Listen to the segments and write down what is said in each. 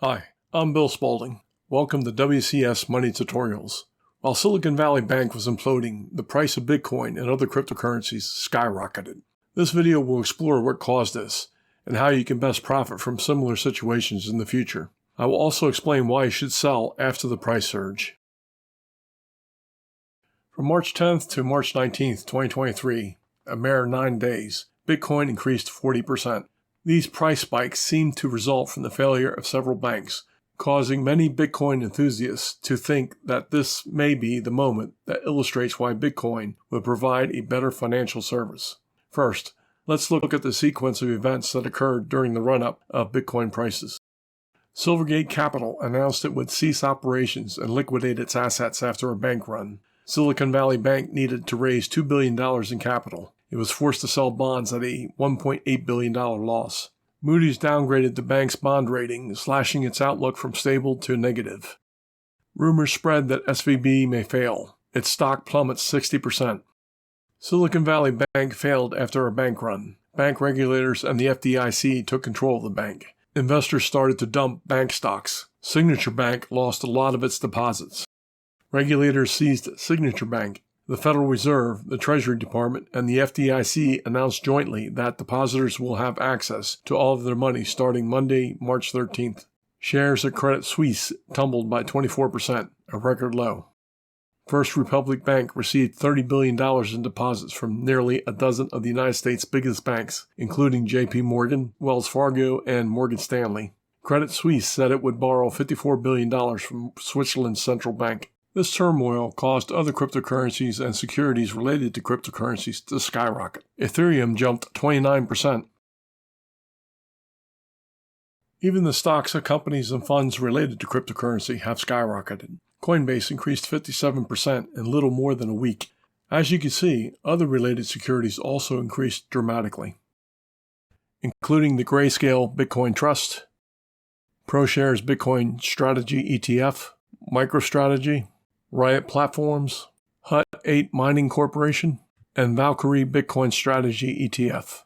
Hi, I'm Bill Spaulding. Welcome to WCS Money Tutorials. While Silicon Valley Bank was imploding, the price of Bitcoin and other cryptocurrencies skyrocketed. This video will explore what caused this and how you can best profit from similar situations in the future. I will also explain why you should sell after the price surge. From March 10th to March 19th, 2023, a mere 9 days, Bitcoin increased 40%. These price spikes seem to result from the failure of several banks, causing many Bitcoin enthusiasts to think that this may be the moment that illustrates why Bitcoin would provide a better financial service. First, let's look at the sequence of events that occurred during the run-up of Bitcoin prices. Silvergate Capital announced it would cease operations and liquidate its assets after a bank run. Silicon Valley Bank needed to raise $2 billion in capital. It was forced to sell bonds at a $1.8 billion loss. Moody's downgraded the bank's bond rating, slashing its outlook from stable to negative. Rumors spread that SVB may fail. Its stock plummets 60%. Silicon Valley Bank failed after a bank run. Bank regulators and the FDIC took control of the bank. Investors started to dump bank stocks. Signature Bank lost a lot of its deposits. Regulators seized Signature Bank. The Federal Reserve, the Treasury Department, and the FDIC announced jointly that depositors will have access to all of their money starting Monday, March 13th. Shares of Credit Suisse tumbled by 24%, a record low. First Republic Bank received $30 billion in deposits from nearly a dozen of the United States' biggest banks, including JP Morgan, Wells Fargo, and Morgan Stanley. Credit Suisse said it would borrow $54 billion from Switzerland's central bank. This turmoil caused other cryptocurrencies and securities related to cryptocurrencies to skyrocket. Ethereum jumped 29%. Even the stocks of companies and funds related to cryptocurrency have skyrocketed. Coinbase increased 57% in little more than a week. As you can see, other related securities also increased dramatically, including the Grayscale Bitcoin Trust, ProShares Bitcoin Strategy ETF, MicroStrategy, Riot Platforms, Hut 8 Mining Corporation, and Valkyrie Bitcoin Strategy ETF.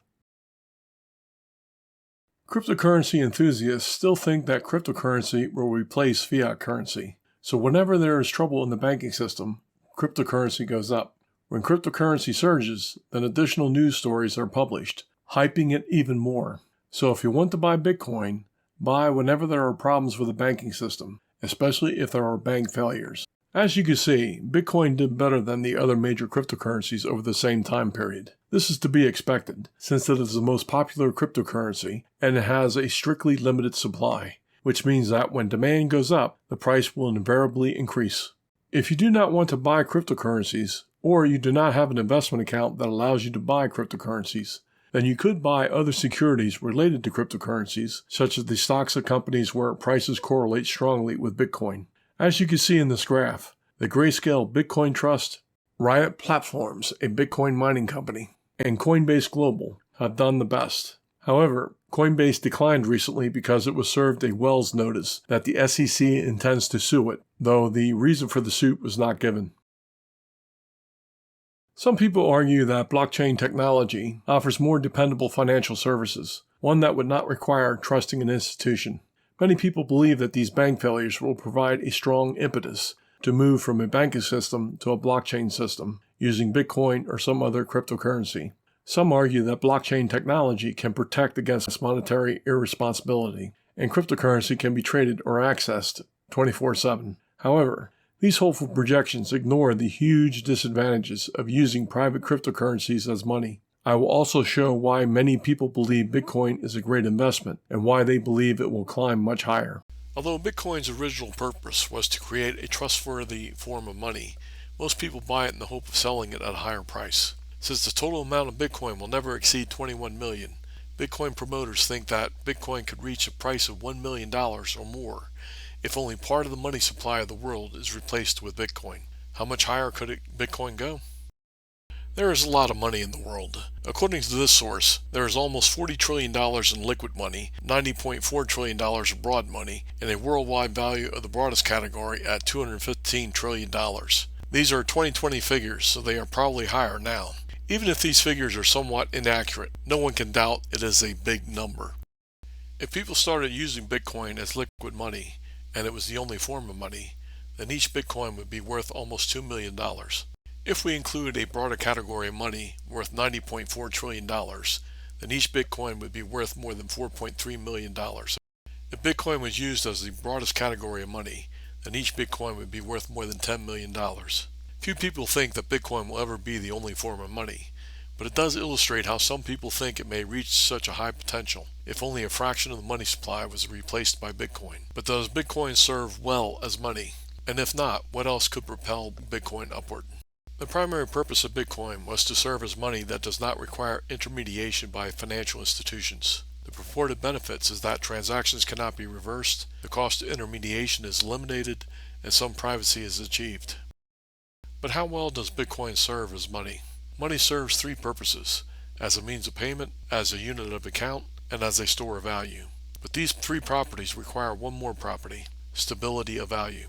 Cryptocurrency enthusiasts still think that cryptocurrency will replace fiat currency. So whenever there is trouble in the banking system, cryptocurrency goes up. When cryptocurrency surges, then additional news stories are published, hyping it even more. So if you want to buy Bitcoin, buy whenever there are problems with the banking system, especially if there are bank failures. As you can see, Bitcoin did better than the other major cryptocurrencies over the same time period. This is to be expected, since it is the most popular cryptocurrency and it has a strictly limited supply, which means that when demand goes up, the price will invariably increase. If you do not want to buy cryptocurrencies, or you do not have an investment account that allows you to buy cryptocurrencies, then you could buy other securities related to cryptocurrencies, such as the stocks of companies where prices correlate strongly with Bitcoin. As you can see in this graph, the Grayscale Bitcoin Trust, Riot Platforms, a Bitcoin mining company, and Coinbase Global have done the best. However, Coinbase declined recently because it was served a Wells notice that the SEC intends to sue it, though the reason for the suit was not given. Some people argue that blockchain technology offers more dependable financial services, one that would not require trusting an institution. Many people believe that these bank failures will provide a strong impetus to move from a banking system to a blockchain system using Bitcoin or some other cryptocurrency. Some argue that blockchain technology can protect against monetary irresponsibility, and cryptocurrency can be traded or accessed 24/7. However, these hopeful projections ignore the huge disadvantages of using private cryptocurrencies as money. I will also show why many people believe Bitcoin is a great investment and why they believe it will climb much higher. Although Bitcoin's original purpose was to create a trustworthy form of money, most people buy it in the hope of selling it at a higher price. Since the total amount of Bitcoin will never exceed 21 million, Bitcoin promoters think that Bitcoin could reach a price of $1 million or more if only part of the money supply of the world is replaced with Bitcoin. How much higher could Bitcoin go? There is a lot of money in the world. According to this source, there is almost $40 trillion in liquid money, $90.4 trillion of broad money, and a worldwide value of the broadest category at $215 trillion. These are 2020 figures, so they are probably higher now. Even if these figures are somewhat inaccurate, no one can doubt it is a big number. If people started using Bitcoin as liquid money, and it was the only form of money, then each Bitcoin would be worth almost $2 million. If we include a broader category of money worth $90.4 trillion, then each Bitcoin would be worth more than $4.3 million. If Bitcoin was used as the broadest category of money, then each Bitcoin would be worth more than $10 million. Few people think that Bitcoin will ever be the only form of money, but it does illustrate how some people think it may reach such a high potential if only a fraction of the money supply was replaced by Bitcoin. But does Bitcoin serve well as money? And if not, what else could propel Bitcoin upward? The primary purpose of Bitcoin was to serve as money that does not require intermediation by financial institutions. The purported benefits is that transactions cannot be reversed, the cost of intermediation is eliminated, and some privacy is achieved. But how well does Bitcoin serve as money? Money serves three purposes: as a means of payment, as a unit of account, and as a store of value. But these three properties require one more property: stability of value.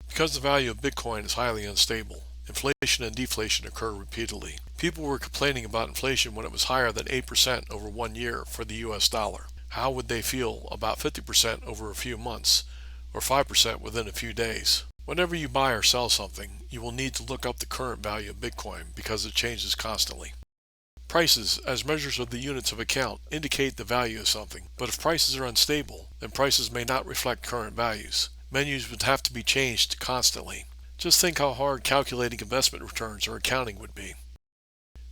Because the value of Bitcoin is highly unstable, inflation and deflation occur repeatedly. People were complaining about inflation when it was higher than 8% over 1 year for the US dollar. How would they feel about 50% over a few months, or 5% within a few days? Whenever you buy or sell something, you will need to look up the current value of Bitcoin because it changes constantly. Prices, as measures of the units of account, indicate the value of something, but if prices are unstable, then prices may not reflect current values. Menus would have to be changed constantly. Just think how hard calculating investment returns or accounting would be.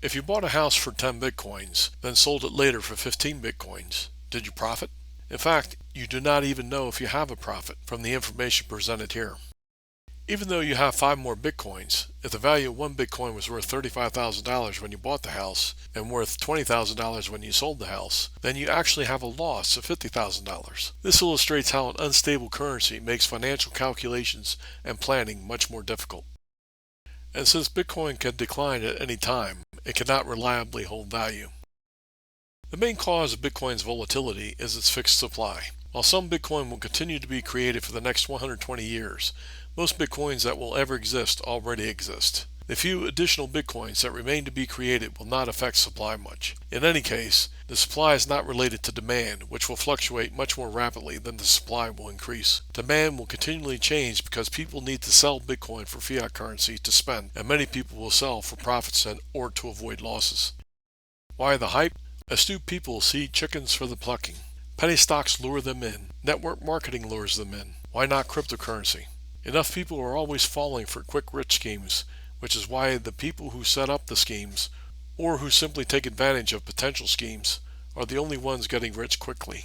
If you bought a house for 10 Bitcoins, then sold it later for 15 Bitcoins, did you profit? In fact, you do not even know if you have a profit from the information presented here. Even though you have 5 more Bitcoins, if the value of one Bitcoin was worth $35,000 when you bought the house and worth $20,000 when you sold the house, then you actually have a loss of $50,000. This illustrates how an unstable currency makes financial calculations and planning much more difficult. And since Bitcoin can decline at any time, it cannot reliably hold value. The main cause of Bitcoin's volatility is its fixed supply. While some Bitcoin will continue to be created for the next 120 years, most Bitcoins that will ever exist already exist. The few additional Bitcoins that remain to be created will not affect supply much. In any case, the supply is not related to demand, which will fluctuate much more rapidly than the supply will increase. Demand will continually change because people need to sell Bitcoin for fiat currency to spend, and many people will sell for profits or to avoid losses. Why the hype? Astute people see chickens for the plucking. Penny stocks lure them in. Network marketing lures them in. Why not cryptocurrency? Enough people are always falling for quick rich schemes, which is why the people who set up the schemes, or who simply take advantage of potential schemes, are the only ones getting rich quickly.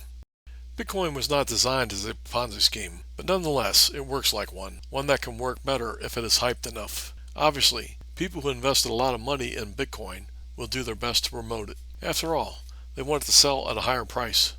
Bitcoin was not designed as a Ponzi scheme, but nonetheless it works like one that can work better if it is hyped enough. Obviously, people who invested a lot of money in Bitcoin will do their best to promote it. After all, they want it to sell at a higher price.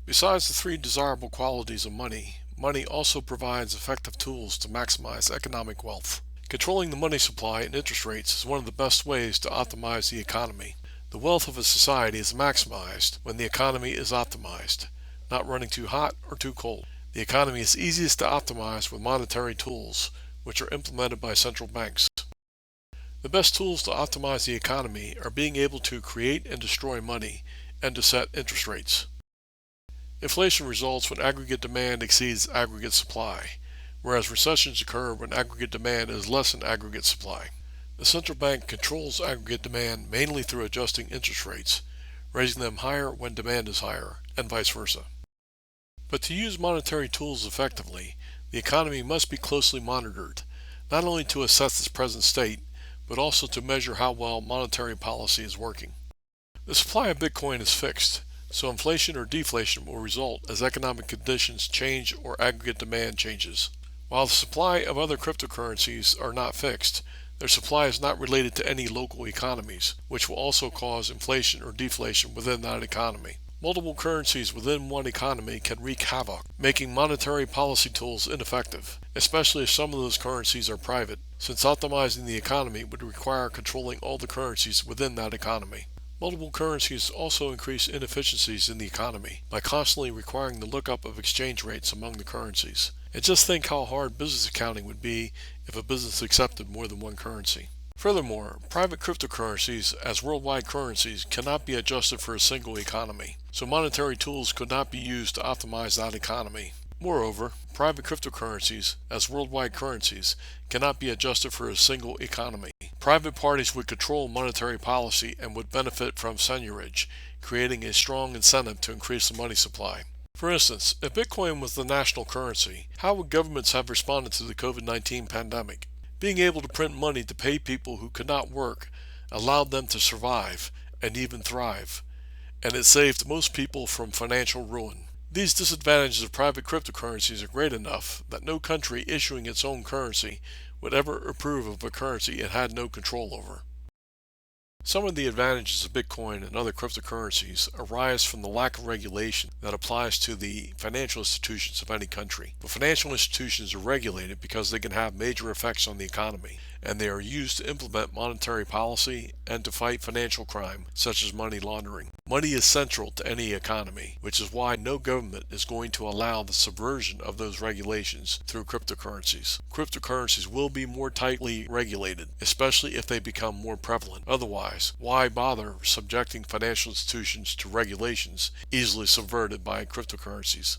Besides the three desirable qualities of money, money also provides effective tools to maximize economic wealth. Controlling the money supply and interest rates is one of the best ways to optimize the economy. The wealth of a society is maximized when the economy is optimized, not running too hot or too cold. The economy is easiest to optimize with monetary tools, which are implemented by central banks. The best tools to optimize the economy are being able to create and destroy money and to set interest rates. Inflation results when aggregate demand exceeds aggregate supply, whereas recessions occur when aggregate demand is less than aggregate supply. The central bank controls aggregate demand mainly through adjusting interest rates, raising them higher when demand is higher, and vice versa. But to use monetary tools effectively, the economy must be closely monitored, not only to assess its present state, but also to measure how well monetary policy is working. The supply of Bitcoin is fixed, so inflation or deflation will result as economic conditions change or aggregate demand changes. While the supply of other cryptocurrencies are not fixed, their supply is not related to any local economies, which will also cause inflation or deflation within that economy. Multiple currencies within one economy can wreak havoc, making monetary policy tools ineffective, especially if some of those currencies are private, since optimizing the economy would require controlling all the currencies within that economy. Multiple currencies also increase inefficiencies in the economy by constantly requiring the lookup of exchange rates among the currencies. And just think how hard business accounting would be if a business accepted more than one currency. Furthermore, private cryptocurrencies as worldwide currencies cannot be adjusted for a single economy, so monetary tools could not be used to optimize that economy. Moreover, private cryptocurrencies as worldwide currencies cannot be adjusted for a single economy. Private parties would control monetary policy and would benefit from seigniorage, creating a strong incentive to increase the money supply. For instance, if Bitcoin was the national currency, how would governments have responded to the COVID-19 pandemic? Being able to print money to pay people who could not work allowed them to survive and even thrive, and it saved most people from financial ruin. These disadvantages of private cryptocurrencies are great enough that no country issuing its own currency would ever approve of a currency it had no control over. Some of the advantages of Bitcoin and other cryptocurrencies arise from the lack of regulation that applies to the financial institutions of any country. But financial institutions are regulated because they can have major effects on the economy, and they are used to implement monetary policy and to fight financial crime, such as money laundering. Money is central to any economy, which is why no government is going to allow the subversion of those regulations through cryptocurrencies. Cryptocurrencies will be more tightly regulated, especially if they become more prevalent. Otherwise, why bother subjecting financial institutions to regulations easily subverted by cryptocurrencies?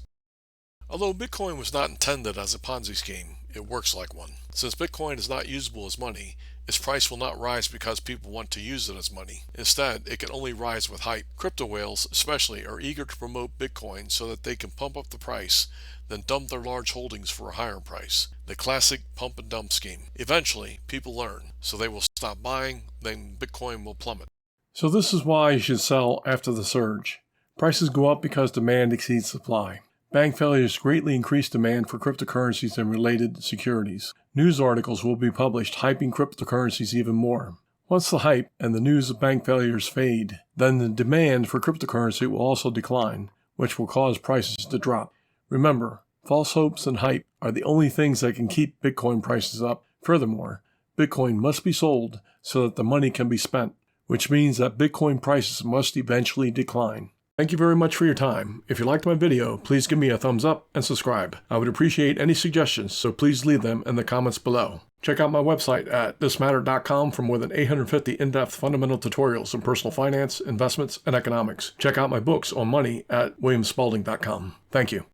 Although Bitcoin was not intended as a Ponzi scheme, it works like one. Since Bitcoin is not usable as money, its price will not rise because people want to use it as money. Instead, it can only rise with hype. Crypto whales especially are eager to promote Bitcoin so that they can pump up the price, then dump their large holdings for a higher price. The classic pump and dump scheme. Eventually, people learn, so they will stop buying, then Bitcoin will plummet. So this is why you should sell after the surge. Prices go up because demand exceeds supply. Bank failures greatly increase demand for cryptocurrencies and related securities. News articles will be published hyping cryptocurrencies even more. Once the hype and the news of bank failures fade, then the demand for cryptocurrency will also decline, which will cause prices to drop. Remember, false hopes and hype are the only things that can keep Bitcoin prices up. Furthermore, Bitcoin must be sold so that the money can be spent, which means that Bitcoin prices must eventually decline. Thank you very much for your time. If you liked my video, please give me a thumbs up and subscribe. I would appreciate any suggestions, so please leave them in the comments below. Check out my website at thismatter.com for more than 850 in-depth fundamental tutorials in personal finance, investments, and economics. Check out my books on money at williamspalding.com. Thank you.